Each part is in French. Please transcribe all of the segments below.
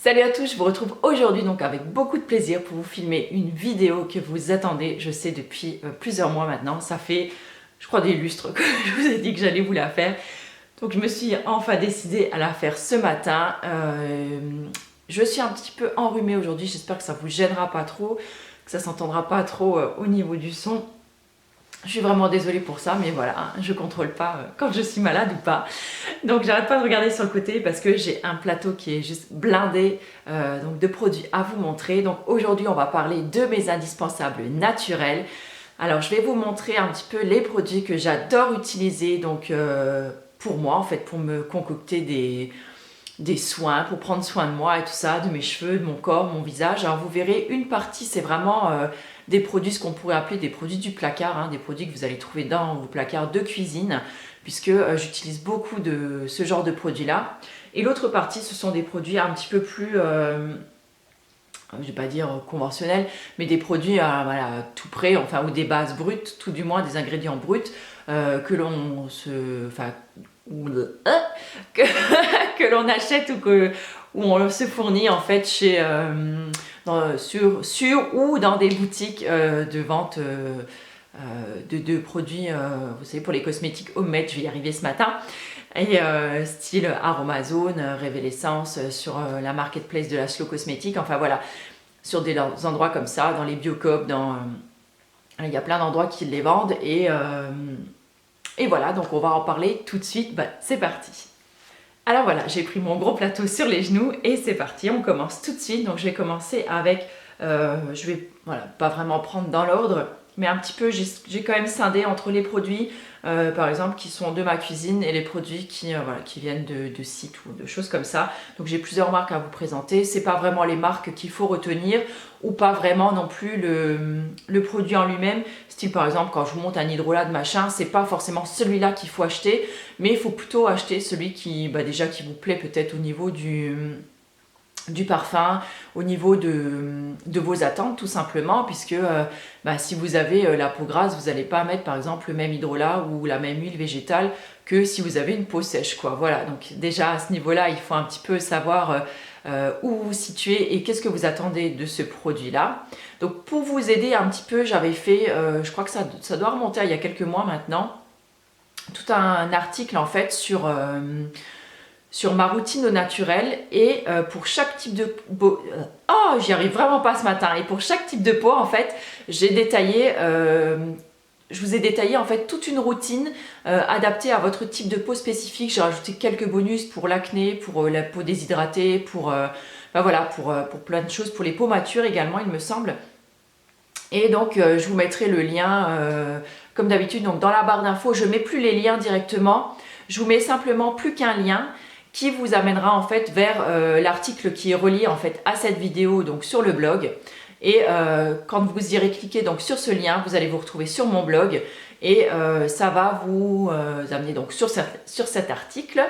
Salut à tous, je vous retrouve aujourd'hui donc avec beaucoup de plaisir pour vous filmer une vidéo que vous attendez, je sais depuis plusieurs mois maintenant. Ça fait, je crois, des lustres que je vous ai dit que j'allais vous la faire. Donc je me suis enfin décidée à la faire ce matin. Je suis un petit peu enrhumée aujourd'hui, j'espère que ça vous gênera pas trop, que ça s'entendra pas trop au niveau du son. Je suis vraiment désolée pour ça, mais voilà, hein, je contrôle pas quand je suis malade ou pas. Donc j'arrête pas de regarder sur le côté parce que j'ai un plateau qui est juste blindé donc de produits à vous montrer. Donc aujourd'hui on va parler de mes indispensables naturels. Alors je vais vous montrer un petit peu les produits que j'adore utiliser donc pour moi en fait, pour me concocter des soins, pour prendre soin de moi et tout ça, de mes cheveux, de mon corps, mon visage. Alors vous verrez, une partie c'est vraiment des produits, ce qu'on pourrait appeler des produits du placard, hein, des produits que vous allez trouver dans vos placards de cuisine, puisque j'utilise beaucoup de ce genre de produits là. Et l'autre partie ce sont des produits un petit peu plus, je vais pas dire conventionnels, mais des produits voilà, tout prêts, enfin, ou des bases brutes, tout du moins des ingrédients bruts que l'on se... Enfin, que, que l'on achète où on se fournit en fait chez, sur ou dans des boutiques de vente de produits, vous savez, pour les cosmétiques homemade, je vais y arriver ce matin, et style Aromazone, Révélessence, sur la marketplace de la Slow Cosmétique, enfin voilà, sur des endroits comme ça, dans les Biocoop, il y a plein d'endroits qui les vendent, et voilà, donc on va en parler tout de suite, c'est parti. Alors voilà, j'ai pris mon gros plateau sur les genoux et c'est parti, on commence tout de suite. Donc je vais commencer avec, je vais voilà, pas vraiment prendre dans l'ordre, mais un petit peu, j'ai quand même scindé entre les produits, par exemple, qui sont de ma cuisine et les produits voilà, qui viennent de sites ou de choses comme ça. Donc j'ai plusieurs marques à vous présenter. C'est pas vraiment les marques qu'il faut retenir ou pas vraiment non plus le produit en lui-même. Style par exemple, quand je vous montre un hydrolat de machin, c'est pas forcément celui-là qu'il faut acheter, mais il faut plutôt acheter celui qui, déjà, qui vous plaît peut-être au niveau du parfum, au niveau de vos attentes tout simplement, puisque si vous avez la peau grasse, vous n'allez pas mettre par exemple le même hydrolat ou la même huile végétale que si vous avez une peau sèche, quoi. Voilà, donc déjà à ce niveau-là, il faut un petit peu savoir où vous vous situez et qu'est-ce que vous attendez de ce produit-là. Donc pour vous aider un petit peu, j'avais fait, je crois que ça doit remonter à il y a quelques mois maintenant, tout un article en fait sur ma routine au naturel, et pour chaque type de peau, oh j'y arrive vraiment pas ce matin, et pour chaque type de peau en fait j'ai détaillé, je vous ai détaillé en fait toute une routine adaptée à votre type de peau spécifique. J'ai rajouté quelques bonus pour l'acné, pour la peau déshydratée, pour voilà, pour plein de choses, pour les peaux matures également il me semble. Et donc je vous mettrai le lien comme d'habitude, donc dans la barre d'infos. Je mets plus les liens directement, je vous mets simplement plus qu'un lien qui vous amènera en fait vers l'article qui est relié en fait à cette vidéo, donc sur le blog. Et quand vous irez cliquer donc sur ce lien, vous allez vous retrouver sur mon blog, et ça va vous amener donc sur cet article.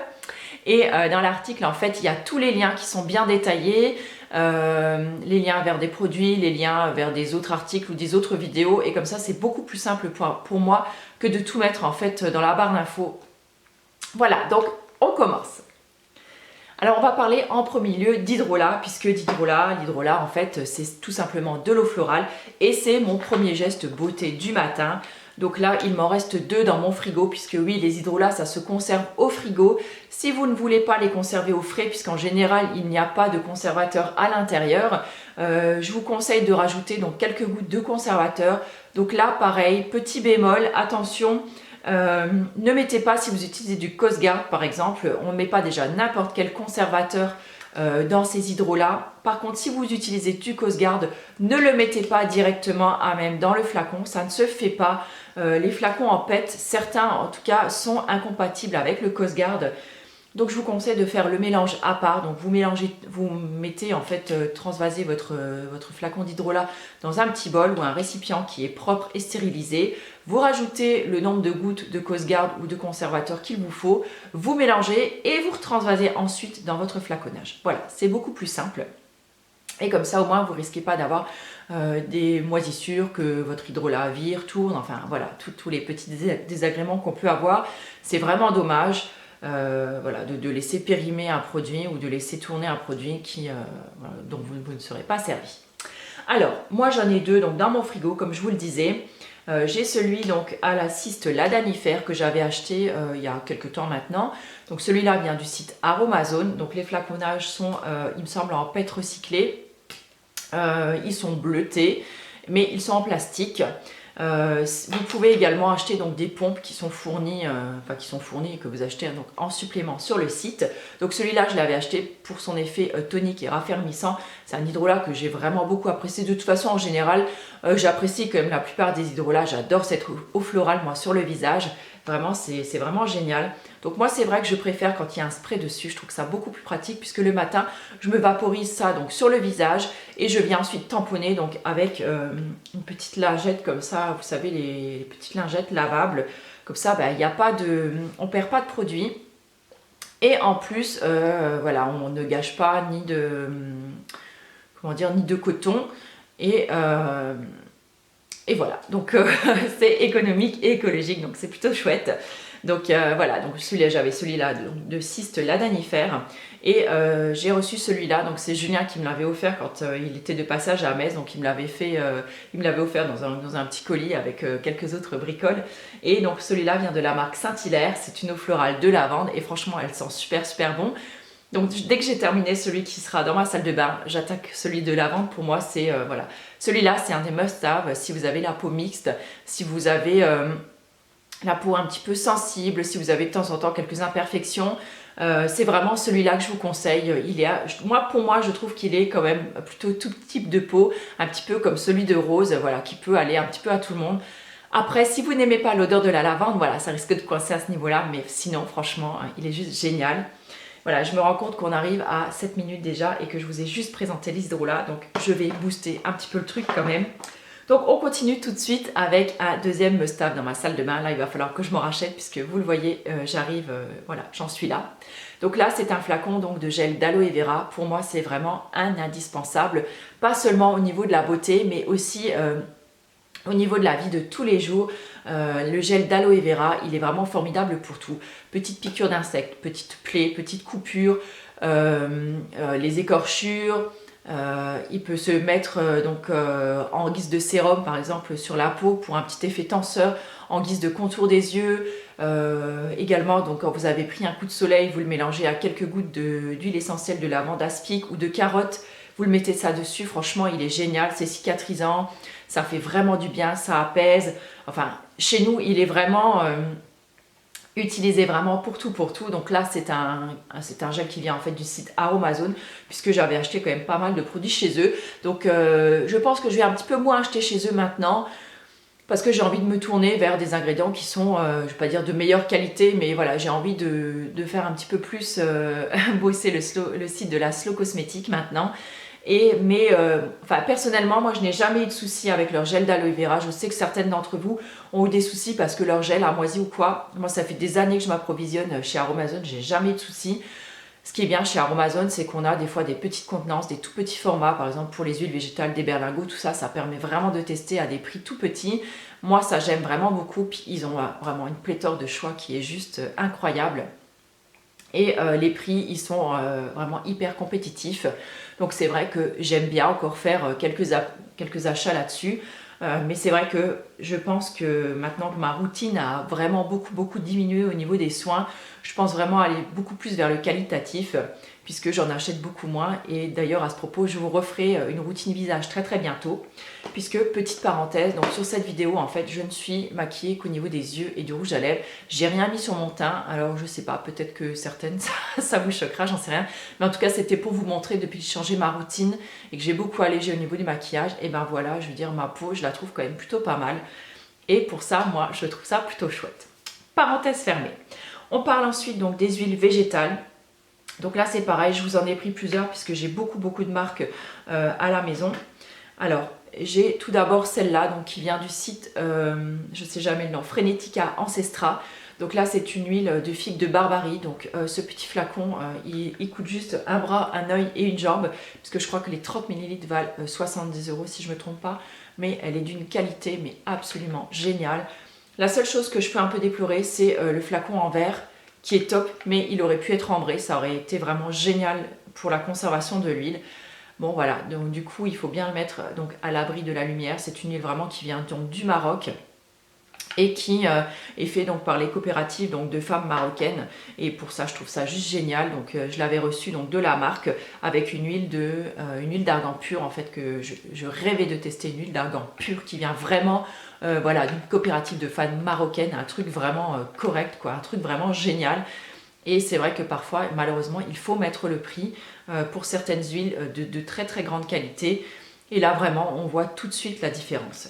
Et dans l'article en fait il y a tous les liens qui sont bien détaillés, les liens vers des produits, les liens vers des autres articles ou des autres vidéos, et comme ça c'est beaucoup plus simple pour moi que de tout mettre en fait dans la barre d'infos. Voilà, donc on commence. Alors on va parler en premier lieu d'hydrolat, puisque l'hydrolat en fait c'est tout simplement de l'eau florale, et c'est mon premier geste beauté du matin. Donc là il m'en reste 2 dans mon frigo, puisque oui, les hydrolats ça se conserve au frigo. Si vous ne voulez pas les conserver au frais, puisqu'en général il n'y a pas de conservateur à l'intérieur, je vous conseille de rajouter donc quelques gouttes de conservateur. Donc là pareil, petit bémol, attention, ne mettez pas, si vous utilisez du Cosguard par exemple, on ne met pas déjà n'importe quel conservateur dans ces hydrolats. Par contre, si vous utilisez du Cosguard, ne le mettez pas directement à même dans le flacon, ça ne se fait pas. Les flacons en PET, certains en tout cas, sont incompatibles avec le Cosguard. Donc je vous conseille de faire le mélange à part. Donc vous mélangez, vous mettez en fait, transvasez votre flacon d'hydrolat dans un petit bol ou un récipient qui est propre et stérilisé. Vous rajoutez le nombre de gouttes de Cosguard ou de conservateur qu'il vous faut. Vous mélangez et vous retransvasez ensuite dans votre flaconnage. Voilà, c'est beaucoup plus simple. Et comme ça au moins vous risquez pas d'avoir des moisissures, que votre hydrolat vire, tourne, enfin voilà, tous les petits désagréments qu'on peut avoir. C'est vraiment dommage. voilà, de laisser périmer un produit ou de laisser tourner un produit voilà, dont vous ne serez pas servi. Alors, moi j'en ai deux donc dans mon frigo, comme je vous le disais. J'ai celui donc à la ciste ladanifère que j'avais acheté il y a quelques temps maintenant. Donc celui-là vient du site Aromazone. Donc les flaconnages sont, il me semble, en PET recyclé. Ils sont bleutés, mais ils sont en plastique. Vous pouvez également acheter donc des pompes qui sont fournies, que vous achetez donc en supplément sur le site. Donc celui-là, je l'avais acheté pour son effet tonique et raffermissant. C'est un hydrolat que j'ai vraiment beaucoup apprécié. De toute façon, en général, j'apprécie quand même la plupart des hydrolats. J'adore cette eau florale, moi, sur le visage. Vraiment, c'est vraiment génial. Donc moi, c'est vrai que je préfère quand il y a un spray dessus. Je trouve que ça beaucoup plus pratique puisque le matin, je me vaporise ça donc sur le visage et je viens ensuite tamponner donc avec une petite lingette comme ça. Vous savez, les petites lingettes lavables. Comme ça, il n'y a pas de, on perd pas de produit. Et en plus, voilà, on ne gâche pas ni de, comment dire, ni de coton. Et voilà, donc c'est économique et écologique, donc c'est plutôt chouette. Donc voilà, donc j'avais celui-là de Ciste ladanifère et j'ai reçu celui-là, donc c'est Julien qui me l'avait offert quand il était de passage à Metz, donc il me l'avait offert dans un petit colis avec quelques autres bricoles. Et donc celui-là vient de la marque Saint-Hilaire, c'est une eau florale de lavande et franchement elle sent super super bon. Donc dès que j'ai terminé celui qui sera dans ma salle de bain, j'attaque celui de lavande. Pour moi, c'est voilà. Celui-là, c'est un des must-have si vous avez la peau mixte, si vous avez la peau un petit peu sensible, si vous avez de temps en temps quelques imperfections. C'est vraiment celui-là que je vous conseille. Pour moi, je trouve qu'il est quand même plutôt tout type de peau, un petit peu comme celui de Rose, voilà, qui peut aller un petit peu à tout le monde. Après, si vous n'aimez pas l'odeur de la lavande, voilà, ça risque de coincer à ce niveau-là, mais sinon, franchement, il est juste génial. Voilà, je me rends compte qu'on arrive à 7 minutes déjà et que je vous ai juste présenté l'hydrolat. Donc, je vais booster un petit peu le truc quand même. Donc, on continue tout de suite avec un deuxième must-have dans ma salle de bain. Là, il va falloir que je m'en rachète puisque vous le voyez, j'arrive, voilà, j'en suis là. Donc là, c'est un flacon donc, de gel d'aloe vera. Pour moi, c'est vraiment un indispensable. Pas seulement au niveau de la beauté, mais aussi au niveau de la vie de tous les jours. Le gel d'aloe vera, il est vraiment formidable pour tout. Petite piqûre d'insectes, petite plaie, petite coupure, les écorchures. Il peut se mettre en guise de sérum par exemple sur la peau pour un petit effet tenseur, en guise de contour des yeux. Également, donc, quand vous avez pris un coup de soleil, vous le mélangez à quelques gouttes d'huile essentielle de lavande aspic ou de carotte. Vous le mettez ça dessus, franchement il est génial, c'est cicatrisant, ça fait vraiment du bien, ça apaise. Enfin, chez nous, il est vraiment utilisé vraiment pour tout. Donc là, c'est un gel qui vient en fait du site Aromazone, puisque j'avais acheté quand même pas mal de produits chez eux. Donc je pense que je vais un petit peu moins acheter chez eux maintenant, parce que j'ai envie de me tourner vers des ingrédients qui sont, je ne vais pas dire de meilleure qualité, mais voilà, j'ai envie de faire un petit peu plus bosser le site de la Slow Cosmétique maintenant. Enfin, personnellement, moi je n'ai jamais eu de soucis avec leur gel d'aloe vera. Je sais que certaines d'entre vous ont eu des soucis parce que leur gel a moisi ou quoi. Moi, ça fait des années que je m'approvisionne chez Aromazone, j'ai jamais eu de soucis. Ce qui est bien chez Aromazone, c'est qu'on a des fois des petites contenances, des tout petits formats, par exemple pour les huiles végétales, des berlingots, tout ça, ça permet vraiment de tester à des prix tout petits. Moi, ça j'aime vraiment beaucoup. Puis ils ont vraiment une pléthore de choix qui est juste incroyable. Et les prix, ils sont vraiment hyper compétitifs. Donc c'est vrai que j'aime bien encore faire quelques achats là-dessus. Mais c'est vrai que je pense que maintenant que ma routine a vraiment beaucoup diminué au niveau des soins, je pense vraiment aller beaucoup plus vers le qualitatif, puisque j'en achète beaucoup moins. Et d'ailleurs, à ce propos, je vous referai une routine visage très bientôt, puisque, petite parenthèse, donc sur cette vidéo, en fait, je ne suis maquillée qu'au niveau des yeux et du rouge à lèvres. J'ai rien mis sur mon teint, alors je sais pas, peut-être que certaines, ça vous choquera, j'en sais rien. Mais en tout cas, c'était pour vous montrer, depuis que j'ai changé ma routine et que j'ai beaucoup allégé au niveau du maquillage, et ben voilà, je veux dire, ma peau, je la trouve quand même plutôt pas mal. Et pour ça, moi, je trouve ça plutôt chouette. Parenthèse fermée. On parle ensuite donc des huiles végétales. Donc là, c'est pareil, je vous en ai pris plusieurs puisque j'ai beaucoup de marques à la maison. Alors, j'ai tout d'abord celle-là, donc qui vient du site, je ne sais jamais le nom, Frenetica Ancestra. Donc là, c'est une huile de figue de Barbarie. Donc ce petit flacon, il coûte juste un bras, un œil et une jambe, puisque je crois que les 30 ml valent 70 € si je ne me trompe pas. Mais elle est d'une qualité mais absolument géniale. La seule chose que je peux un peu déplorer, c'est le flacon en verre qui est top, mais il aurait pu être ambré, ça aurait été vraiment génial pour la conservation de l'huile. Bon voilà, donc du coup il faut bien le mettre donc à l'abri de la lumière. C'est une huile vraiment qui vient donc du Maroc et qui est fait donc par les coopératives donc de femmes marocaines, et pour ça je trouve ça juste génial. Donc je l'avais reçu donc de la marque avec une huile d'argan pur, en fait, que je rêvais de tester, une huile d'argan pur qui vient vraiment voilà, d'une coopérative de femmes marocaines, un truc vraiment correct quoi, un truc vraiment génial. Et c'est vrai que parfois, malheureusement, il faut mettre le prix pour certaines huiles de très très grande qualité. Et là, vraiment, on voit tout de suite la différence.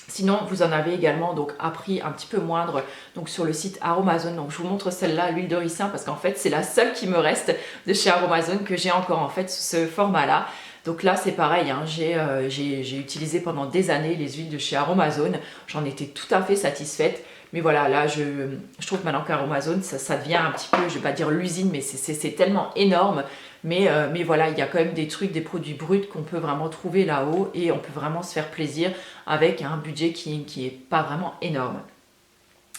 Sinon, vous en avez également donc à prix un petit peu moindre donc sur le site Aromazone. Donc je vous montre celle-là, l'huile de ricin, parce qu'en fait, c'est la seule qui me reste de chez Aromazone que j'ai encore en fait sous ce format-là. Donc là, c'est pareil, hein, j'ai utilisé pendant des années les huiles de chez Aromazone. J'en étais tout à fait satisfaite. Mais voilà, là, je trouve maintenant qu'Aromazone, ça devient un petit peu, je ne vais pas dire l'usine, mais c'est tellement énorme. Mais voilà, il y a quand même des trucs, des produits bruts qu'on peut vraiment trouver là-haut, et on peut vraiment se faire plaisir avec un budget qui n'est pas vraiment énorme.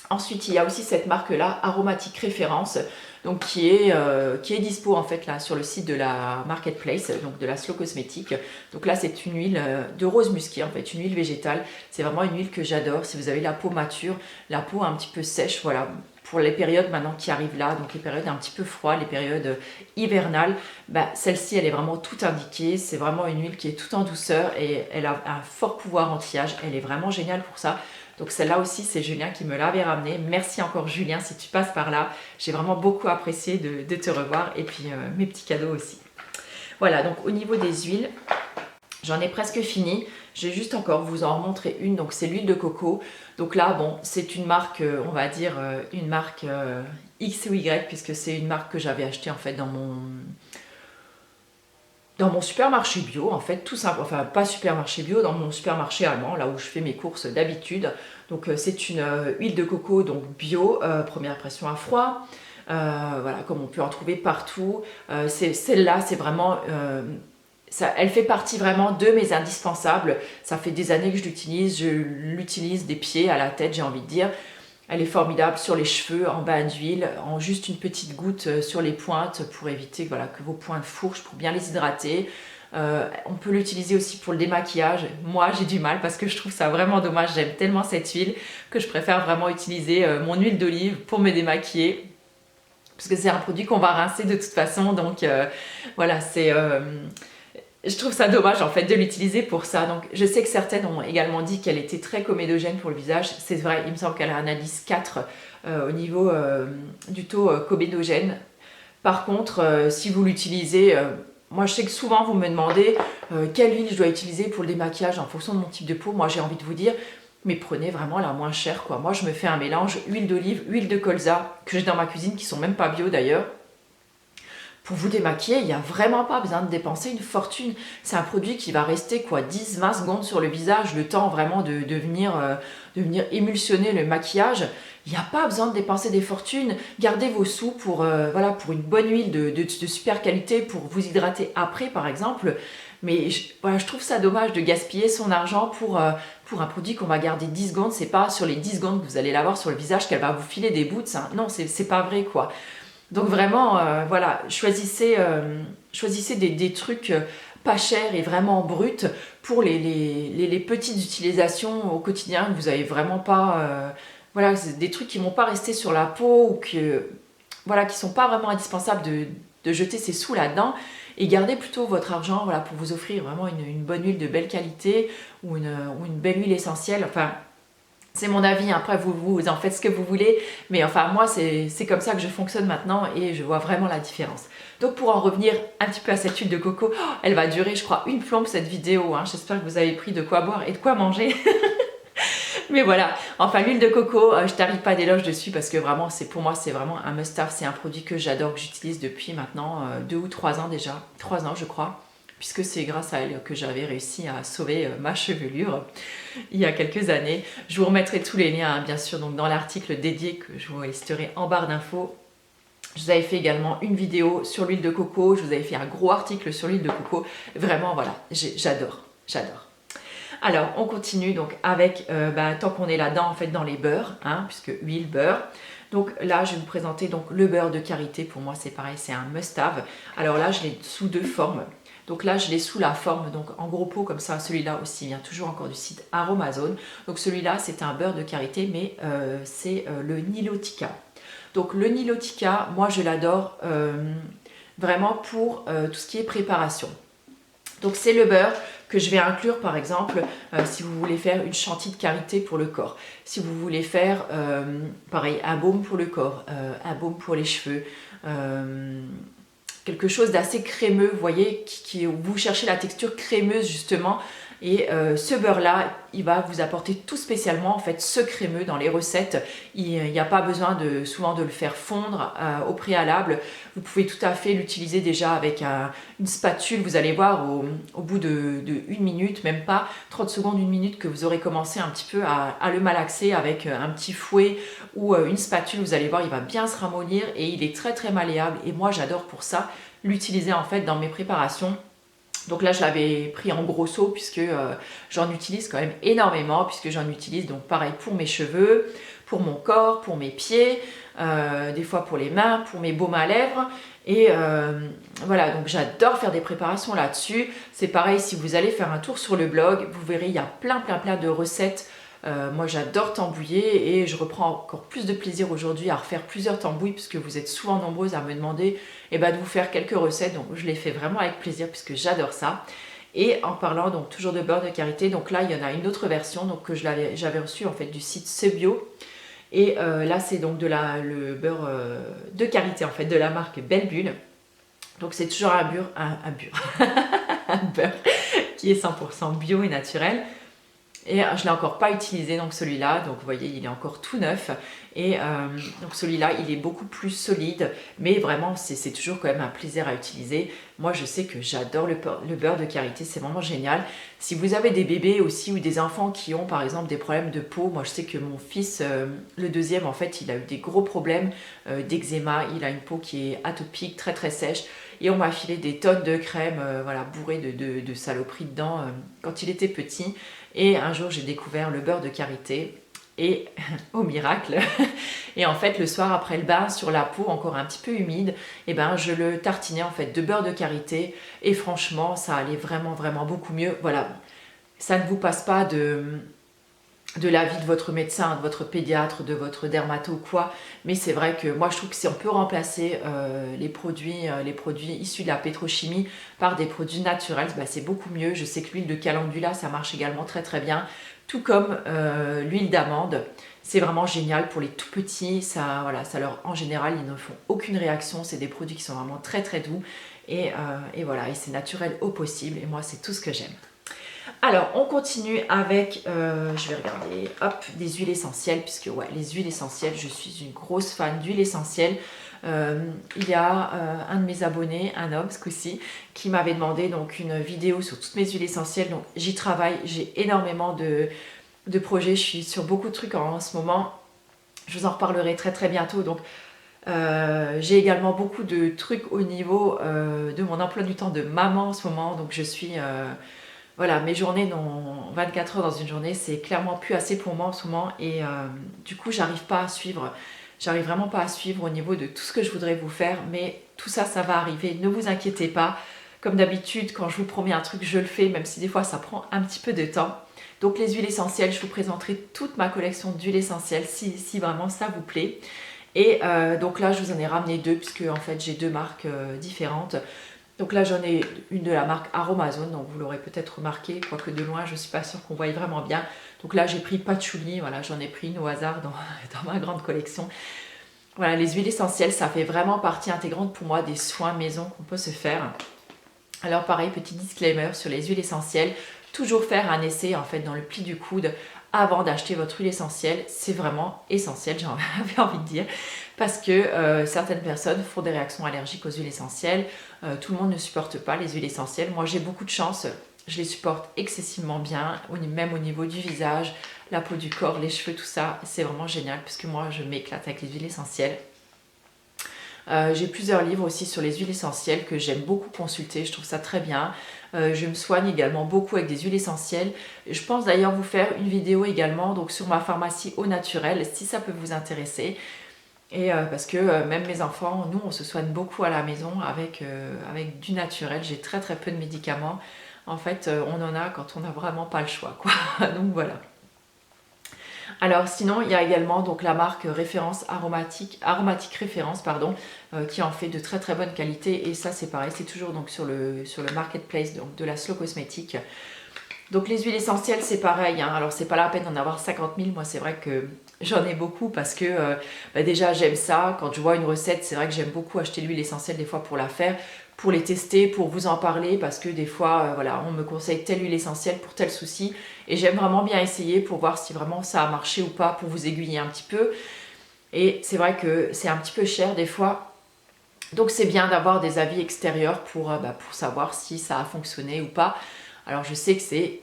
Ensuite, il y a aussi cette marque-là, Aromatique Référence, donc qui est dispo en fait là sur le site de la Marketplace, donc de la Slow Cosmétique. Donc là, c'est une huile de rose musqué, en fait, une huile végétale. C'est vraiment une huile que j'adore. Si vous avez la peau mature, la peau un petit peu sèche, voilà, pour les périodes maintenant qui arrivent là, donc les périodes un petit peu froides, les périodes hivernales, bah, celle-ci, elle est vraiment toute indiquée. C'est vraiment une huile qui est toute en douceur et elle a un fort pouvoir anti-âge. Elle est vraiment géniale pour ça. Donc celle-là aussi, c'est Julien qui me l'avait ramenée. Merci encore Julien si tu passes par là. J'ai vraiment beaucoup apprécié de te revoir, et puis mes petits cadeaux aussi. Voilà, donc au niveau des huiles, j'en ai presque fini. Je vais juste encore vous en remontrer une. Donc c'est l'huile de coco. Donc là, bon, c'est une marque, on va dire une marque X ou Y, puisque c'est une marque que j'avais achetée en fait dans mon supermarché bio, en fait, tout simple, enfin pas supermarché bio, dans mon supermarché allemand, là où je fais mes courses d'habitude. Donc c'est une huile de coco donc bio, première pression à froid, voilà, comme on peut en trouver partout. Celle-là, c'est vraiment, elle fait partie vraiment de mes indispensables. Ça fait des années que je l'utilise des pieds à la tête, j'ai envie de dire. Elle est formidable sur les cheveux, en bain d'huile, en juste une petite goutte sur les pointes pour éviter voilà, que vos pointes fourchent, pour bien les hydrater. On peut l'utiliser aussi pour le démaquillage. Moi, j'ai du mal parce que je trouve ça vraiment dommage. J'aime tellement cette huile que je préfère vraiment utiliser mon huile d'olive pour me démaquiller. Parce que c'est un produit qu'on va rincer de toute façon. Donc voilà, je trouve ça dommage en fait de l'utiliser pour ça. Donc je sais que certaines ont également dit qu'elle était très comédogène pour le visage. C'est vrai, il me semble qu'elle a un indice 4 au niveau du taux comédogène. Par contre, si vous l'utilisez, moi je sais que souvent vous me demandez quelle huile je dois utiliser pour le démaquillage en fonction de mon type de peau. Moi j'ai envie de vous dire, mais prenez vraiment la moins chère quoi. Moi je me fais un mélange huile d'olive, huile de colza que j'ai dans ma cuisine, qui sont même pas bio d'ailleurs. Pour vous démaquiller, il n'y a vraiment pas besoin de dépenser une fortune. C'est un produit qui va rester quoi, 10-20 secondes sur le visage, le temps vraiment de venir émulsionner le maquillage. Il n'y a pas besoin de dépenser des fortunes. Gardez vos sous pour une bonne huile de super qualité pour vous hydrater après par exemple. Mais je trouve ça dommage de gaspiller son argent pour un produit qu'on va garder 10 secondes. C'est pas sur les 10 secondes que vous allez l'avoir sur le visage qu'elle va vous filer des boots. Hein. Non, c'est pas vrai quoi. Donc vraiment, voilà, choisissez des trucs pas chers et vraiment bruts pour les petites utilisations au quotidien que vous n'avez vraiment pas... voilà, c'est des trucs qui ne vont pas rester sur la peau ou voilà, qui ne sont pas vraiment indispensables de jeter ses sous là-dedans. Et gardez plutôt votre argent voilà, pour vous offrir vraiment une bonne huile de belle qualité ou une belle huile essentielle. Enfin, c'est mon avis, après vous en faites ce que vous voulez, mais enfin moi c'est comme ça que je fonctionne maintenant et je vois vraiment la différence. Donc pour en revenir un petit peu à cette huile de coco, elle va durer je crois une plombe cette vidéo, hein. J'espère que vous avez pris de quoi boire et de quoi manger. Mais voilà, enfin l'huile de coco, je t'arrive pas d'éloge dessus parce que vraiment pour moi c'est vraiment un must-have, c'est un produit que j'adore, que j'utilise depuis maintenant 2 ou 3 ans déjà, 3 ans je crois. Puisque c'est grâce à elle que j'avais réussi à sauver ma chevelure il y a quelques années. Je vous remettrai tous les liens, hein, bien sûr, donc dans l'article dédié que je vous listerai en barre d'infos. Je vous avais fait également une vidéo sur l'huile de coco, je vous avais fait un gros article sur l'huile de coco. Vraiment, voilà, j'adore. Alors, on continue donc avec, tant qu'on est là-dedans, en fait, dans les beurres, hein, puisque huile, beurre. Donc là, je vais vous présenter donc le beurre de karité. Pour moi, c'est pareil, c'est un must-have. Alors là, je l'ai sous deux formes. Donc là, je l'ai sous la forme, donc en gros pot comme ça. Celui-là aussi vient toujours encore du site Aromazone. Donc celui-là, c'est un beurre de karité, mais c'est le Nilotica. Donc le Nilotica, moi, je l'adore vraiment pour tout ce qui est préparation. Donc c'est le beurre que je vais inclure par exemple si vous voulez faire une chantilly de karité pour le corps. Si vous voulez faire pareil un baume pour le corps, un baume pour les cheveux, quelque chose d'assez crémeux, vous voyez, vous cherchez la texture crémeuse justement. Et ce beurre-là, il va vous apporter tout spécialement en fait ce crémeux dans les recettes. Il n'y a pas besoin souvent de le faire fondre au préalable. Vous pouvez tout à fait l'utiliser déjà avec une spatule. Vous allez voir au bout de 1 minute, même pas 30 secondes, 1 minute, que vous aurez commencé un petit peu à le malaxer avec un petit fouet ou une spatule. Vous allez voir, il va bien se ramollir et il est très très malléable. Et moi, j'adore pour ça l'utiliser en fait dans mes préparations. Donc là, je l'avais pris en gros seau puisque j'en utilise quand même énormément, puisque j'en utilise donc pareil pour mes cheveux, pour mon corps, pour mes pieds, des fois pour les mains, pour mes baumes à lèvres. Et voilà, donc j'adore faire des préparations là-dessus. C'est pareil, si vous allez faire un tour sur le blog, vous verrez, il y a plein de recettes. Moi j'adore tambouiller et je reprends encore plus de plaisir aujourd'hui à refaire plusieurs tambouilles puisque vous êtes souvent nombreuses à me demander de vous faire quelques recettes, donc je les fais vraiment avec plaisir puisque j'adore ça. Et en parlant donc toujours de beurre de karité, donc là il y en a une autre version donc, que j'avais reçue en fait du site Sebio. Et là c'est donc le beurre de karité en fait de la marque Belle Bulle. Donc c'est toujours un beurre qui est 100% bio et naturel. Et je ne l'ai encore pas utilisé donc celui-là, donc vous voyez il est encore tout neuf et donc celui-là il est beaucoup plus solide mais vraiment c'est toujours quand même un plaisir à utiliser. Moi je sais que j'adore le beurre de karité, c'est vraiment génial. Si vous avez des bébés aussi ou des enfants qui ont par exemple des problèmes de peau, moi je sais que mon fils, le deuxième en fait il a eu des gros problèmes d'eczéma, il a une peau qui est atopique, très très sèche. Et on m'a filé des tonnes de crème, voilà, bourrées de saloperies dedans quand il était petit. Et un jour, j'ai découvert le beurre de karité. Et au miracle, et en fait le soir après le bain sur la peau encore un petit peu humide, et je le tartinais en fait de beurre de karité. Et franchement, ça allait vraiment beaucoup mieux. Voilà, ça ne vous passe pas de l'avis de votre médecin, de votre pédiatre, de votre dermato ou quoi, mais c'est vrai que moi je trouve que si on peut remplacer les produits issus de la pétrochimie par des produits naturels, c'est beaucoup mieux. Je sais que l'huile de calendula ça marche également très bien, tout comme l'huile d'amande. C'est vraiment génial pour les tout petits, ça leur, en général ils ne font aucune réaction, c'est des produits qui sont vraiment très doux et voilà, et c'est naturel au possible et moi c'est tout ce que j'aime. Alors, on continue avec, je vais regarder, hop, des huiles essentielles, puisque ouais, les huiles essentielles, je suis une grosse fan d'huiles essentielles. Il y a un de mes abonnés, un homme ce coup-ci, qui m'avait demandé donc une vidéo sur toutes mes huiles essentielles. Donc j'y travaille, j'ai énormément de projets, je suis sur beaucoup de trucs en ce moment. Je vous en reparlerai très bientôt. Donc j'ai également beaucoup de trucs au niveau de mon emploi du temps de maman en ce moment. Donc je suis... voilà, mes journées, 24 heures dans une journée, c'est clairement plus assez pour moi en ce moment et du coup, j'arrive vraiment pas à suivre au niveau de tout ce que je voudrais vous faire, mais tout ça, ça va arriver, ne vous inquiétez pas. Comme d'habitude, quand je vous promets un truc, je le fais, même si des fois, ça prend un petit peu de temps. Donc les huiles essentielles, je vous présenterai toute ma collection d'huiles essentielles si vraiment ça vous plaît. Et donc là, je vous en ai ramené deux, puisque en fait, j'ai deux marques différentes. Donc là j'en ai une de la marque Aromazone, donc vous l'aurez peut-être remarqué, quoique de loin je ne suis pas sûre qu'on voie vraiment bien. Donc là j'ai pris patchouli, voilà, j'en ai pris une au hasard dans ma grande collection. Voilà, les huiles essentielles, ça fait vraiment partie intégrante pour moi des soins maison qu'on peut se faire. Alors pareil, petit disclaimer sur les huiles essentielles, toujours faire un essai en fait dans le pli du coude avant d'acheter votre huile essentielle, c'est vraiment essentiel, j'avais envie de dire, parce que certaines personnes font des réactions allergiques aux huiles essentielles, tout le monde ne supporte pas les huiles essentielles. Moi j'ai beaucoup de chance, je les supporte excessivement bien, même au niveau du visage, la peau du corps, les cheveux, tout ça, c'est vraiment génial, parce que moi je m'éclate avec les huiles essentielles. J'ai plusieurs livres aussi sur les huiles essentielles que j'aime beaucoup consulter, je trouve ça très bien. Je me soigne également beaucoup avec des huiles essentielles. Je pense d'ailleurs vous faire une vidéo également donc sur ma pharmacie au naturel si ça peut vous intéresser. Et parce que même mes enfants, nous on se soigne beaucoup à la maison avec du naturel. J'ai très très peu de médicaments. En fait, on en a quand on n'a vraiment pas le choix, quoi. Donc voilà. Alors sinon, il y a également donc la marque référence aromatique référence, pardon, qui en fait de très très bonne qualité. Et ça c'est pareil, c'est toujours donc sur le marketplace donc, de la Slow Cosmétique. Donc les huiles essentielles c'est pareil, hein. Alors c'est pas la peine d'en avoir 50 000, moi c'est vrai que j'en ai beaucoup parce que déjà j'aime ça. Quand je vois une recette, c'est vrai que j'aime beaucoup acheter l'huile essentielle des fois pour la faire, pour les tester, pour vous en parler, parce que des fois voilà, on me conseille telle huile essentielle pour tel souci et j'aime vraiment bien essayer pour voir si vraiment ça a marché ou pas, pour vous aiguiller un petit peu. Et c'est vrai que c'est un petit peu cher des fois, donc c'est bien d'avoir des avis extérieurs pour savoir si ça a fonctionné ou pas. Alors je sais que c'est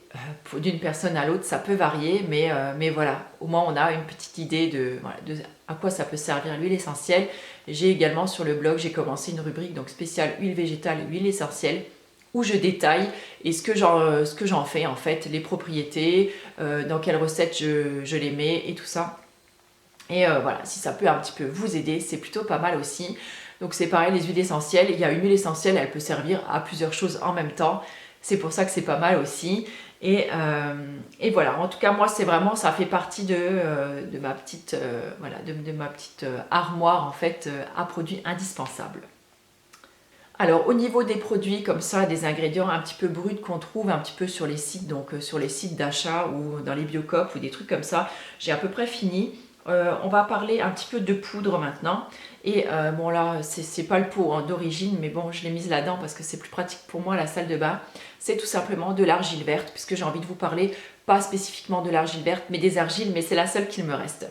d'une personne à l'autre, ça peut varier, mais voilà, au moins on a une petite idée de à quoi ça peut servir l'huile essentielle. J'ai également sur le blog, j'ai commencé une rubrique donc spéciale huile végétale et huile essentielle où je détaille et ce que j'en fais en fait, les propriétés, dans quelles recettes je les mets et tout ça. Et voilà, si ça peut un petit peu vous aider, c'est plutôt pas mal aussi. Donc c'est pareil, les huiles essentielles, il y a une huile essentielle, elle peut servir à plusieurs choses en même temps. C'est pour ça que c'est pas mal aussi. Et voilà, en tout cas moi c'est vraiment, ça fait partie de ma petite, de ma petite armoire en fait à produits indispensables. Alors au niveau des produits comme ça, des ingrédients un petit peu bruts qu'on trouve un petit peu sur les sites, donc sur les sites d'achat ou dans les Biocop ou des trucs comme ça, j'ai à peu près fini. On va parler un petit peu de poudre maintenant. Et bon là, c'est pas le pot hein, d'origine, mais bon, je l'ai mise là-dedans parce que c'est plus pratique pour moi, la salle de bain. C'est tout simplement de l'argile verte, puisque j'ai envie de vous parler, pas spécifiquement de l'argile verte, mais des argiles, mais c'est la seule qu'il me reste.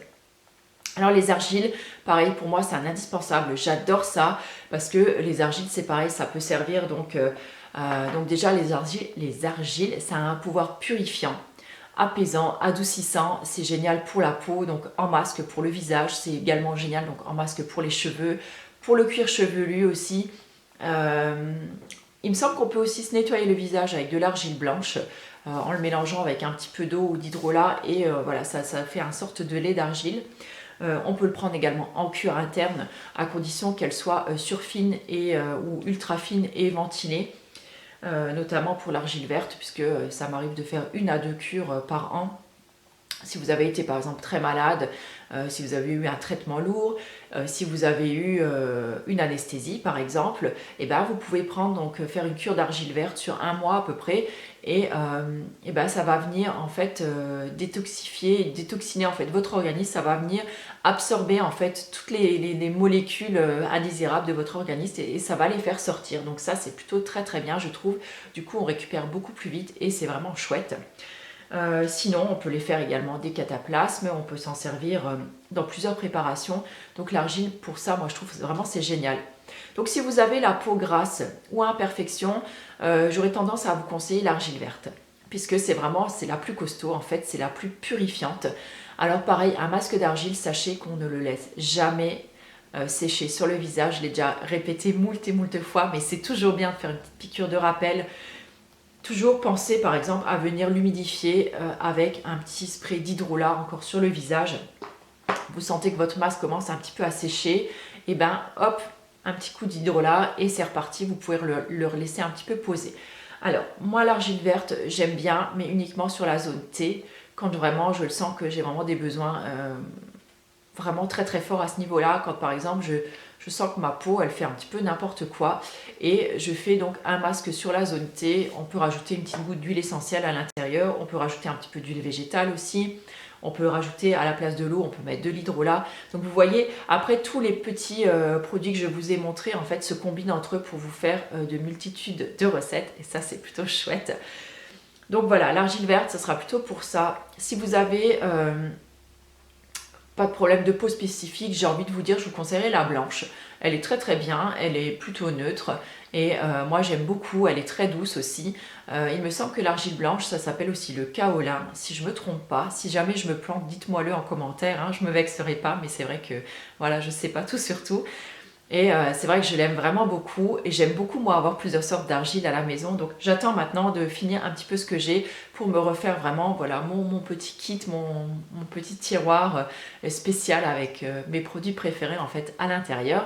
Alors les argiles, pareil pour moi c'est un indispensable, j'adore ça parce que les argiles c'est pareil, ça peut servir donc déjà les argiles ça a un pouvoir purifiant, apaisant, adoucissant, c'est génial pour la peau, donc en masque pour le visage, c'est également génial donc en masque pour les cheveux, pour le cuir chevelu aussi. Il me semble qu'on peut aussi se nettoyer le visage avec de l'argile blanche en le mélangeant avec un petit peu d'eau ou d'hydrolat et voilà ça fait une sorte de lait d'argile. On peut le prendre également en cure interne à condition qu'elle soit surfine ou ultra fine et ventilée, notamment pour l'argile verte puisque ça m'arrive de faire 1 à 2 cures par an. Si vous avez été par exemple très malade, si vous avez eu un traitement lourd, si vous avez eu une anesthésie par exemple, et ben vous pouvez prendre donc faire une cure d'argile verte sur 1 mois à peu près et ben ça va venir en fait détoxiner en fait votre organisme, ça va venir absorber en fait toutes les molécules indésirables de votre organisme et ça va les faire sortir. Donc ça c'est plutôt très très bien je trouve. Du coup on récupère beaucoup plus vite et c'est vraiment chouette. Sinon, on peut les faire également des cataplasmes, on peut s'en servir dans plusieurs préparations. Donc l'argile, pour ça, moi je trouve vraiment c'est génial. Donc si vous avez la peau grasse ou imperfection, j'aurais tendance à vous conseiller l'argile verte. Puisque c'est la plus costaud, en fait, c'est la plus purifiante. Alors pareil, un masque d'argile, sachez qu'on ne le laisse jamais sécher sur le visage. Je l'ai déjà répété moult et moult fois, mais c'est toujours bien de faire une petite piqûre de rappel. Toujours penser par exemple à venir l'humidifier avec un petit spray d'hydrolat encore sur le visage. Vous sentez que votre masque commence un petit peu à sécher, et ben hop, un petit coup d'hydrolat et c'est reparti, vous pouvez le laisser un petit peu poser. Alors moi l'argile verte j'aime bien, mais uniquement sur la zone T, quand vraiment je le sens que j'ai vraiment des besoins vraiment très très forts à ce niveau-là, quand par exemple je sens que ma peau elle fait un petit peu n'importe quoi et je fais donc un masque sur la zone T. On peut rajouter une petite goutte d'huile essentielle à l'intérieur, on peut rajouter un petit peu d'huile végétale aussi, on peut rajouter à la place de l'eau, on peut mettre de l'hydrolat. Donc vous voyez, après tous les petits produits que je vous ai montrés en fait se combinent entre eux pour vous faire de multitudes de recettes et ça c'est plutôt chouette. Donc voilà, l'argile verte ce sera plutôt pour ça. Si vous avez pas de problème de peau spécifique, j'ai envie de vous dire, je vous conseillerais la blanche. Elle est très très bien, elle est plutôt neutre et moi j'aime beaucoup, elle est très douce aussi. Il me semble que l'argile blanche, ça s'appelle aussi le kaolin, si je me trompe pas. Si jamais je me plante, dites-moi le en commentaire, hein, je me vexerai pas, mais c'est vrai que voilà, je sais pas tout sur tout. Et c'est vrai que je l'aime vraiment beaucoup et j'aime beaucoup moi avoir plusieurs sortes d'argile à la maison. Donc j'attends maintenant de finir un petit peu ce que j'ai pour me refaire vraiment voilà, mon petit kit, mon petit tiroir spécial avec mes produits préférés en fait à l'intérieur.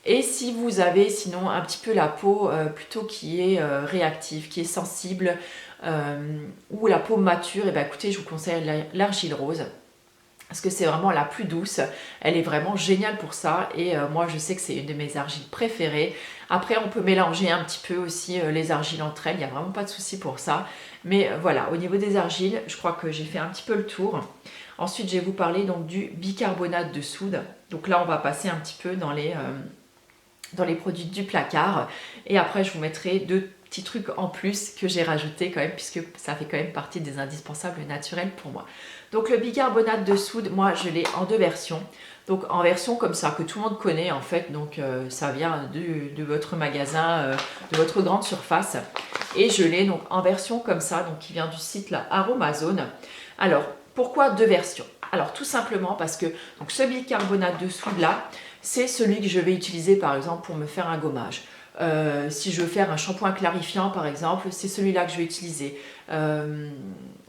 Et si vous avez sinon un petit peu la peau plutôt qui est réactive, qui est sensible ou la peau mature, et bien écoutez, je vous conseille l'argile rose. Parce que c'est vraiment la plus douce, elle est vraiment géniale pour ça et moi je sais que c'est une de mes argiles préférées. Après on peut mélanger un petit peu aussi les argiles entre elles, il n'y a vraiment pas de souci pour ça. Mais voilà, au niveau des argiles, je crois que j'ai fait un petit peu le tour. Ensuite je vais vous parler donc du bicarbonate de soude. Donc là on va passer un petit peu dans les produits du placard et après je vous mettrai deux petits trucs en plus que j'ai rajouté quand même puisque ça fait quand même partie des indispensables naturels pour moi. Donc le bicarbonate de soude, moi je l'ai en deux versions. Donc en version comme ça que tout le monde connaît en fait, donc ça vient de votre magasin, de votre grande surface. Et je l'ai donc en version comme ça, donc qui vient du site là, Aromazone. Alors pourquoi deux versions? Alors tout simplement parce que donc, ce bicarbonate de soude là, c'est celui que je vais utiliser par exemple pour me faire un gommage. Si je veux faire un shampoing clarifiant par exemple, c'est celui-là que je vais utiliser.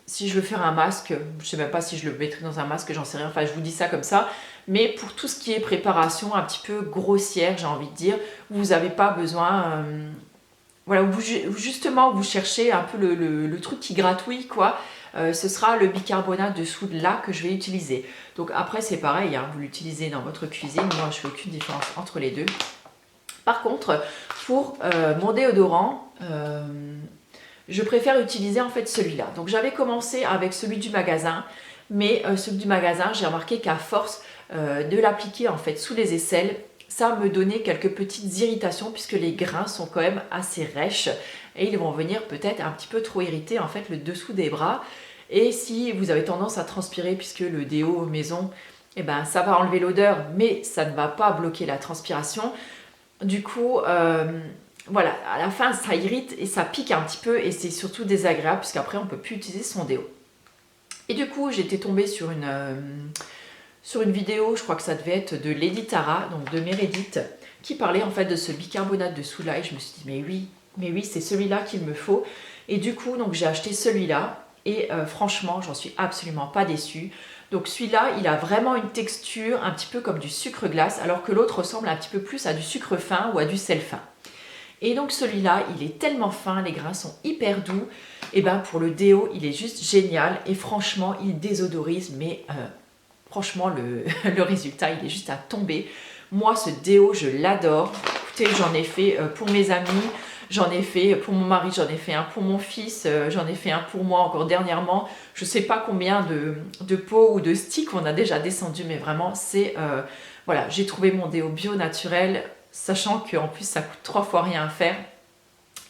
Si je veux faire un masque, je ne sais même pas si je le mettrai dans un masque, j'en sais rien, enfin je vous dis ça comme ça. Mais pour tout ce qui est préparation un petit peu grossière, j'ai envie de dire, vous n'avez pas besoin, voilà, justement vous cherchez un peu le truc qui gratouille quoi. Ce sera le bicarbonate de soude là que je vais utiliser. Donc après c'est pareil, hein, vous l'utilisez dans votre cuisine, moi je fais aucune différence entre les deux. Par contre, pour mon déodorant, je préfère utiliser en fait celui-là. Donc j'avais commencé avec celui du magasin, mais celui du magasin, j'ai remarqué qu'à force de l'appliquer en fait sous les aisselles, ça me donnait quelques petites irritations puisque les grains sont quand même assez rêches et ils vont venir peut-être un petit peu trop irriter en fait le dessous des bras. Et si vous avez tendance à transpirer puisque le déo maison, eh ben, ça va enlever l'odeur mais ça ne va pas bloquer la transpiration. Du coup, voilà, à la fin ça irrite et ça pique un petit peu et c'est surtout désagréable puisqu'après on ne peut plus utiliser son déo. Et du coup j'étais tombée sur une vidéo, je crois que ça devait être de Lady Tara, donc de Meredith, qui parlait en fait de ce bicarbonate de soude là et je me suis dit mais oui c'est celui-là qu'il me faut. Et du coup donc j'ai acheté celui-là et franchement j'en suis absolument pas déçue. Donc celui-là, il a vraiment une texture un petit peu comme du sucre glace, alors que l'autre ressemble un petit peu plus à du sucre fin ou à du sel fin. Et donc celui-là, il est tellement fin, les grains sont hyper doux. Et ben pour le déo, il est juste génial. Et franchement, il désodorise, mais franchement, le résultat, il est juste à tomber. Moi, ce déo, je l'adore. Écoutez, j'en ai fait pour mes amis. J'en ai fait pour mon mari, j'en ai fait un pour mon fils, j'en ai fait un pour moi encore dernièrement. Je ne sais pas combien de pots ou de sticks on a déjà descendu, mais vraiment, c'est... voilà, j'ai trouvé mon déo bio naturel, sachant qu'en plus, ça coûte 3 fois rien à faire.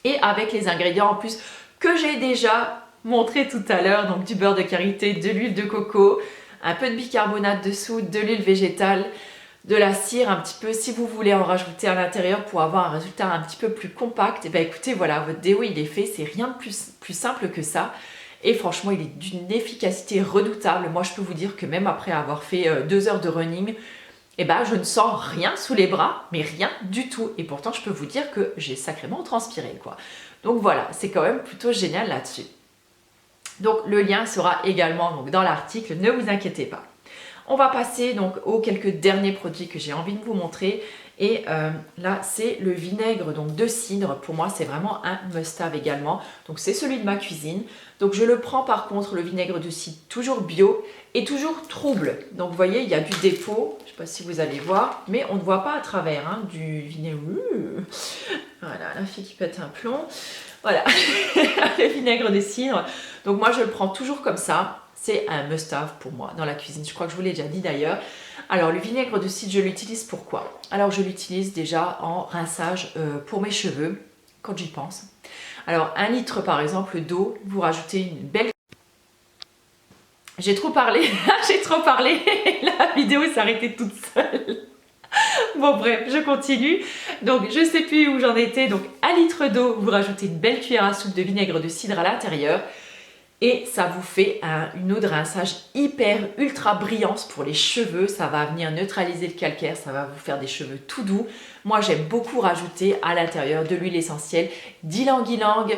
Et avec les ingrédients en plus que j'ai déjà montré tout à l'heure, donc du beurre de karité, de l'huile de coco, un peu de bicarbonate de soude, de l'huile végétale, de la cire un petit peu, si vous voulez en rajouter à l'intérieur pour avoir un résultat un petit peu plus compact, et bien écoutez voilà, votre déo il est fait, c'est rien de plus simple que ça et franchement il est d'une efficacité redoutable. Moi je peux vous dire que même après avoir fait 2 heures de running, et ben je ne sens rien sous les bras, mais rien du tout, et pourtant je peux vous dire que j'ai sacrément transpiré quoi. Donc voilà, c'est quand même plutôt génial là-dessus. Donc le lien sera également donc, dans l'article, ne vous inquiétez pas. On va passer donc aux quelques derniers produits que j'ai envie de vous montrer. Et là, c'est le vinaigre donc, de cidre. Pour moi, c'est vraiment un must-have également. Donc, c'est celui de ma cuisine. Donc, je le prends par contre, le vinaigre de cidre, toujours bio et toujours trouble. Donc, vous voyez, il y a du dépôt. Je ne sais pas si vous allez voir, mais on ne voit pas à travers hein, du vinaigre. Voilà, la fille qui pète un plomb. Voilà, le vinaigre de cidre. Donc, moi, je le prends toujours comme ça. C'est un must-have pour moi dans la cuisine. Je crois que je vous l'ai déjà dit d'ailleurs. Alors, le vinaigre de cidre, je l'utilise pourquoi? Alors, je l'utilise déjà en rinçage pour mes cheveux, quand j'y pense. Alors, 1 litre par exemple d'eau, vous rajoutez une belle... J'ai trop parlé, j'ai trop parlé. La vidéo s'est arrêtée toute seule. Bon bref, je continue. Donc, je ne sais plus où j'en étais. Donc, 1 litre d'eau, vous rajoutez une belle cuillère à soupe de vinaigre de cidre à l'intérieur. Et ça vous fait une eau de rinçage hyper ultra brillante pour les cheveux. Ça va venir neutraliser le calcaire, ça va vous faire des cheveux tout doux. Moi j'aime beaucoup rajouter à l'intérieur de l'huile essentielle d'ylang-ylang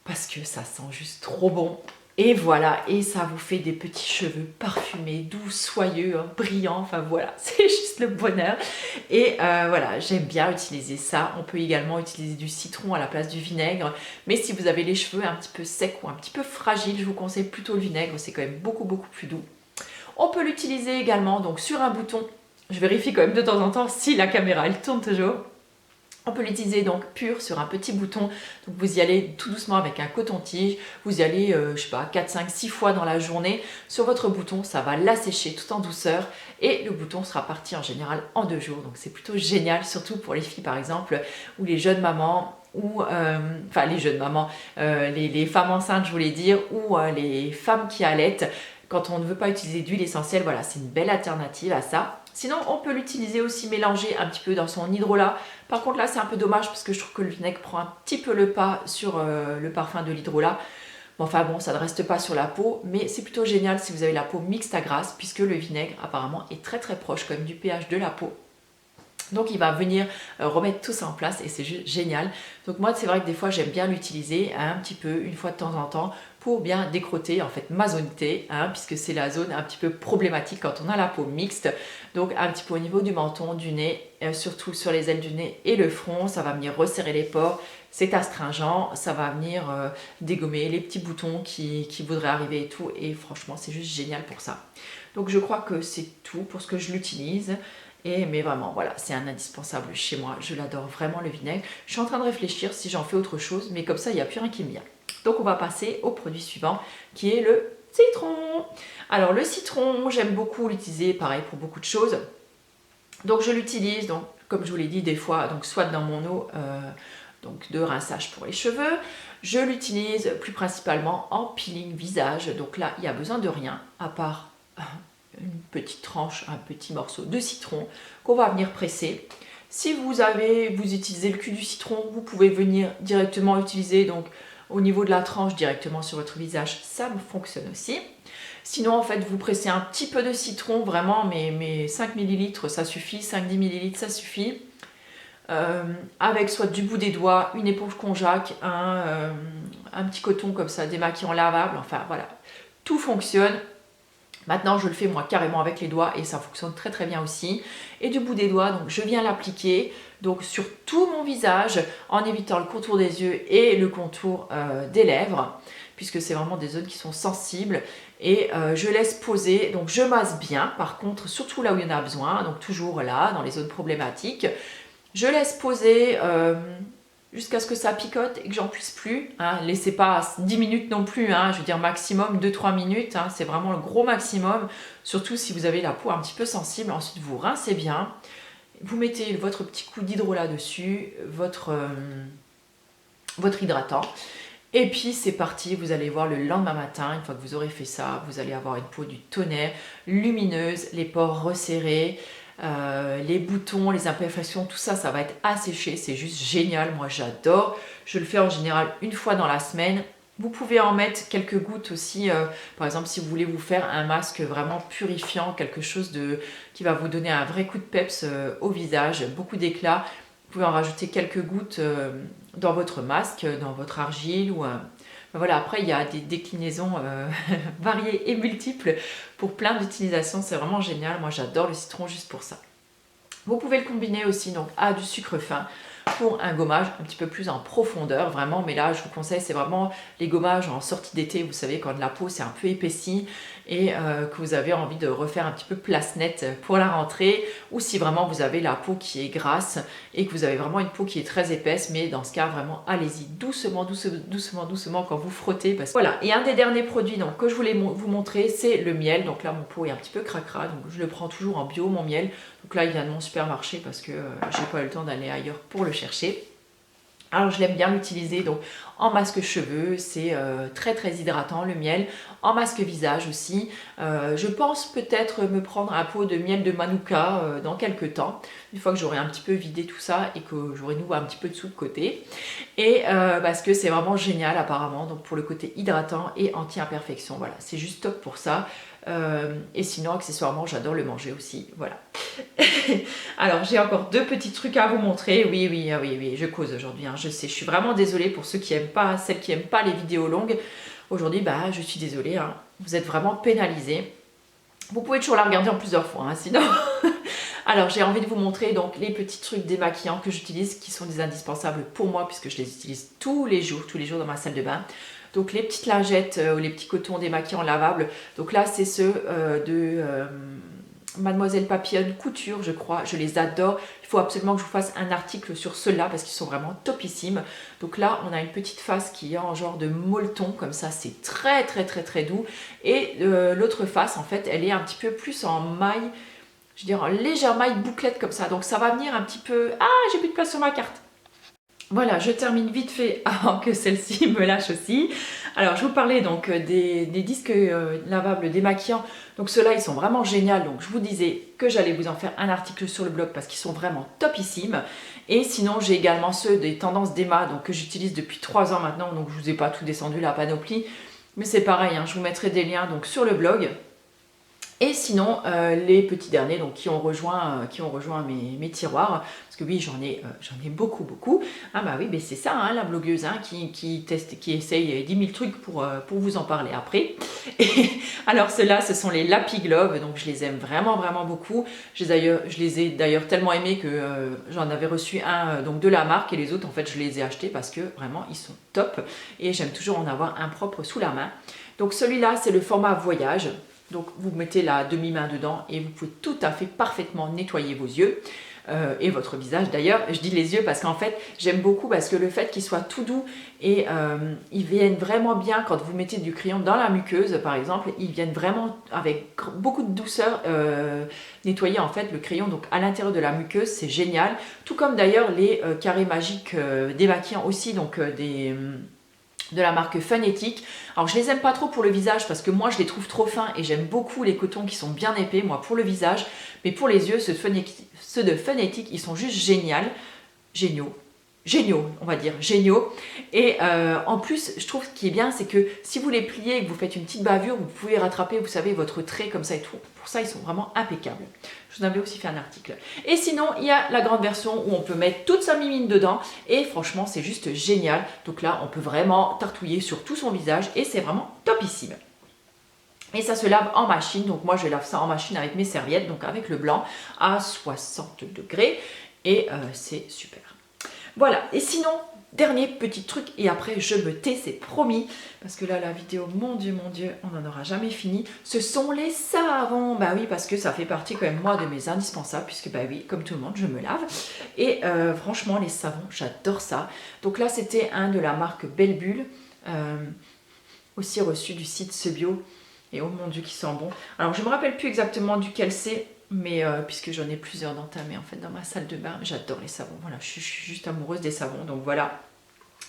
parce que ça sent juste trop bon. Et voilà, et ça vous fait des petits cheveux parfumés, doux, soyeux, hein, brillants, enfin voilà, c'est juste le bonheur. Et voilà, j'aime bien utiliser ça. On peut également utiliser du citron à la place du vinaigre. Mais si vous avez les cheveux un petit peu secs ou un petit peu fragiles, je vous conseille plutôt le vinaigre, c'est quand même beaucoup plus doux. On peut l'utiliser également donc sur un bouton. Je vérifie quand même de temps en temps si la caméra elle tourne toujours. On peut l'utiliser donc pur sur un petit bouton, donc vous y allez tout doucement avec un coton-tige, vous y allez, je sais pas, 4, 5, 6 fois dans la journée sur votre bouton, ça va l'assécher tout en douceur et le bouton sera parti en général en 2 jours, donc c'est plutôt génial, surtout pour les filles par exemple, ou les jeunes mamans, ou enfin les jeunes mamans, les femmes enceintes je voulais dire, ou les femmes qui allaitent. Quand on ne veut pas utiliser d'huile essentielle, voilà, c'est une belle alternative à ça. Sinon, on peut l'utiliser aussi mélangé un petit peu dans son hydrolat. Par contre, là, c'est un peu dommage parce que je trouve que le vinaigre prend un petit peu le pas sur le parfum de l'hydrolat. Bon, enfin bon, ça ne reste pas sur la peau, mais c'est plutôt génial si vous avez la peau mixte à grasse puisque le vinaigre, apparemment, est très proche quand même du pH de la peau. Donc il va venir remettre tout ça en place et c'est juste génial. Donc moi c'est vrai que des fois j'aime bien l'utiliser un petit peu une fois de temps en temps pour bien décrotter en fait ma zone T, hein, puisque c'est la zone un petit peu problématique quand on a la peau mixte. Donc un petit peu au niveau du menton, du nez, surtout sur les ailes du nez et le front, ça va venir resserrer les pores. C'est astringent, ça va venir dégommer les petits boutons qui voudraient arriver et tout. Et franchement c'est juste génial pour ça. Donc je crois que c'est tout pour ce que je l'utilise. Mais vraiment, voilà, c'est un indispensable chez moi. Je l'adore vraiment le vinaigre. Je suis en train de réfléchir si j'en fais autre chose, mais comme ça, il n'y a plus rien qui me vient. Donc, on va passer au produit suivant, qui est le citron. Alors, le citron, j'aime beaucoup l'utiliser, pareil, pour beaucoup de choses. Donc, je l'utilise, donc, comme je vous l'ai dit, des fois, donc, soit dans mon eau donc de rinçage pour les cheveux. Je l'utilise plus principalement en peeling visage. Donc là, il n'y a besoin de rien, à part une petite tranche, un petit morceau de citron qu'on va venir presser. Si vous utilisez le cul du citron, vous pouvez venir directement utiliser donc au niveau de la tranche directement sur votre visage, ça fonctionne aussi. Sinon en fait vous pressez un petit peu de citron, vraiment mais 5 ml ça suffit, 5-10 ml ça suffit. Avec soit du bout des doigts, une éponge konjac, un petit coton comme ça, démaquillant lavable, enfin voilà, tout fonctionne. Maintenant, je le fais moi carrément avec les doigts et ça fonctionne très bien aussi. Et du bout des doigts, donc je viens l'appliquer donc sur tout mon visage en évitant le contour des yeux et le contour des lèvres, puisque c'est vraiment des zones qui sont sensibles. Et je laisse poser, donc je masse bien, par contre, surtout là où il y en a besoin, donc toujours là, dans les zones problématiques. Je laisse poser jusqu'à ce que ça picote et que j'en puisse plus. Hein. Laissez pas 10 minutes non plus, hein. Je veux dire maximum 2-3 minutes, hein. C'est vraiment le gros maximum, surtout si vous avez la peau un petit peu sensible. Ensuite vous rincez bien, vous mettez votre petit coup d'hydrolat dessus, votre hydratant. Et puis c'est parti, vous allez voir le lendemain matin, une fois que vous aurez fait ça, vous allez avoir une peau du tonnerre, lumineuse, les pores resserrés, les boutons, les imperfections, tout ça, ça va être asséché, c'est juste génial, moi j'adore. Je le fais en général une fois dans la semaine. Vous pouvez en mettre quelques gouttes aussi, par exemple si vous voulez vous faire un masque vraiment purifiant, quelque chose qui va vous donner un vrai coup de peps au visage, beaucoup d'éclat. Vous pouvez en rajouter quelques gouttes dans votre masque, dans votre argile ou voilà, après il y a des déclinaisons variées et multiples pour plein d'utilisations, c'est vraiment génial. Moi j'adore le citron juste pour ça. Vous pouvez le combiner aussi donc à du sucre fin pour un gommage un petit peu plus en profondeur vraiment, mais là je vous conseille c'est vraiment les gommages en sortie d'été, vous savez quand la peau c'est un peu épaissie et que vous avez envie de refaire un petit peu place nette pour la rentrée, ou si vraiment vous avez la peau qui est grasse et que vous avez vraiment une peau qui est très épaisse, mais dans ce cas vraiment allez-y doucement quand vous frottez parce que... Voilà, et un des derniers produits donc, que je voulais vous montrer c'est le miel. Donc là mon peau est un petit peu cracra, donc je le prends toujours en bio mon miel. Donc là il vient de mon supermarché parce que j'ai pas eu le temps d'aller ailleurs pour le chercher. Alors je l'aime bien l'utiliser donc en masque cheveux, c'est très très hydratant le miel, en masque visage aussi. Je pense peut-être me prendre un pot de miel de Manuka dans quelques temps, une fois que j'aurai un petit peu vidé tout ça et que j'aurai nouveau un petit peu de sous de côté. Et parce que c'est vraiment génial apparemment, donc pour le côté hydratant et anti-imperfection, voilà, c'est juste top pour ça. Et sinon accessoirement j'adore le manger aussi, voilà. Alors j'ai encore deux petits trucs à vous montrer. Oui, je cause aujourd'hui, hein. Je sais, je suis vraiment désolée pour ceux qui aiment pas, celles qui aiment pas les vidéos longues. Aujourd'hui, bah je suis désolée, hein. Vous êtes vraiment pénalisés. Vous pouvez toujours la regarder en plusieurs fois, hein, sinon. Alors j'ai envie de vous montrer donc les petits trucs démaquillants que j'utilise, qui sont des indispensables pour moi puisque je les utilise tous les jours dans ma salle de bain. Donc les petites lingettes ou les petits cotons démaquillants lavables. Donc là c'est ceux de Mademoiselle Papillonne Couture, je crois. Je les adore. Il faut absolument que je vous fasse un article sur ceux-là parce qu'ils sont vraiment topissimes. Donc là on a une petite face qui est en genre de molleton comme ça, c'est très doux. Et l'autre face en fait elle est un petit peu plus en maille, je veux dire en légère maille bouclette comme ça. Donc ça va venir un petit peu... Ah, j'ai plus de place sur ma carte. Voilà, je termine vite fait avant que celle-ci me lâche aussi. Alors, je vous parlais donc des disques lavables démaquillants. Donc, ceux-là, ils sont vraiment géniaux. Donc, je vous disais que j'allais vous en faire un article sur le blog parce qu'ils sont vraiment topissimes. Et sinon, j'ai également ceux des tendances d'Emma, donc que j'utilise depuis 3 ans maintenant. Donc, je vous ai pas tout descendu la panoplie. Mais c'est pareil, hein, je vous mettrai des liens donc, sur le blog. Et sinon, les petits derniers donc, qui ont rejoint mes tiroirs, parce que oui, j'en ai beaucoup. Ah bah oui, mais c'est ça, hein, la blogueuse hein, qui teste, qui essaye 10 000 trucs pour vous en parler après. Et alors ceux-là, ce sont les Lappy Glove, donc je les aime vraiment beaucoup. Je les ai d'ailleurs tellement aimés que j'en avais reçu un donc, de la marque, et les autres, en fait, je les ai achetés parce que vraiment, ils sont top. Et j'aime toujours en avoir un propre sous la main. Donc celui-là, c'est le format voyage. Donc vous mettez la demi-main dedans et vous pouvez tout à fait parfaitement nettoyer vos yeux et votre visage d'ailleurs. Je dis les yeux parce qu'en fait j'aime beaucoup parce que le fait qu'ils soient tout doux et ils viennent vraiment bien quand vous mettez du crayon dans la muqueuse par exemple, ils viennent vraiment avec beaucoup de douceur nettoyer en fait le crayon donc à l'intérieur de la muqueuse, c'est génial. Tout comme d'ailleurs les carrés magiques démaquillants aussi, donc de la marque Funétique. Alors je les aime pas trop pour le visage parce que moi je les trouve trop fins et j'aime beaucoup les cotons qui sont bien épais moi pour le visage, mais pour les yeux ceux de Funétique ils sont juste géniaux, on va dire, géniaux. Et en plus, je trouve ce qui est bien, c'est que si vous les pliez et que vous faites une petite bavure, vous pouvez rattraper, vous savez, votre trait comme ça et tout. Pour ça, ils sont vraiment impeccables. Je vous en avais aussi fait un article. Et sinon, il y a la grande version où on peut mettre toute sa mimine dedans. Et franchement, c'est juste génial. Donc là, on peut vraiment tartouiller sur tout son visage et c'est vraiment topissime. Et ça se lave en machine, donc moi je lave ça en machine avec mes serviettes, donc avec le blanc à 60 degrés. Et c'est super. Voilà, et sinon, dernier petit truc, et après je me tais, c'est promis, parce que là, la vidéo, mon Dieu, on n'en aura jamais fini, ce sont les savons. Bah oui, parce que ça fait partie quand même, moi, de mes indispensables, puisque bah oui, comme tout le monde, je me lave. Et franchement, les savons, j'adore ça. Donc là, c'était un de la marque Belle Bulle, aussi reçu du site Sebio, et oh mon Dieu, qui sent bon. Alors, je ne me rappelle plus exactement duquel c'est, mais puisque j'en ai plusieurs d'entamés en fait dans ma salle de bain, j'adore les savons, voilà, je suis juste amoureuse des savons, donc voilà.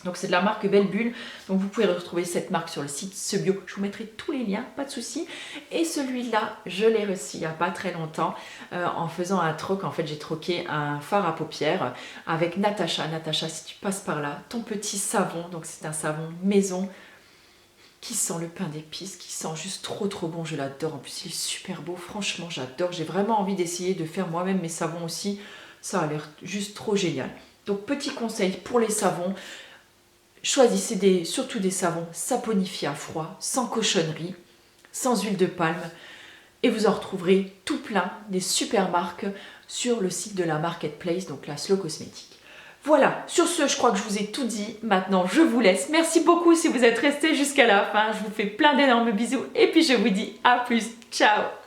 Donc c'est de la marque Belle Bulle, donc vous pouvez retrouver cette marque sur le site Sebio, je vous mettrai tous les liens, pas de souci. Et celui-là, je l'ai reçu il n'y a pas très longtemps, en faisant un troc, en fait j'ai troqué un fard à paupières avec Natacha. Natacha, si tu passes par là, ton petit savon, donc c'est un savon maison, qui sent le pain d'épices, qui sent juste trop bon, je l'adore. En plus il est super beau, franchement j'adore, j'ai vraiment envie d'essayer de faire moi-même mes savons aussi, ça a l'air juste trop génial. Donc petit conseil pour les savons, choisissez surtout des savons saponifiés à froid, sans cochonnerie, sans huile de palme, et vous en retrouverez tout plein des super marques sur le site de la Marketplace, donc la Slow Cosmétique. Voilà, sur ce, je crois que je vous ai tout dit. Maintenant, je vous laisse. Merci beaucoup si vous êtes restés jusqu'à la fin. Je vous fais plein d'énormes bisous et puis je vous dis à plus. Ciao!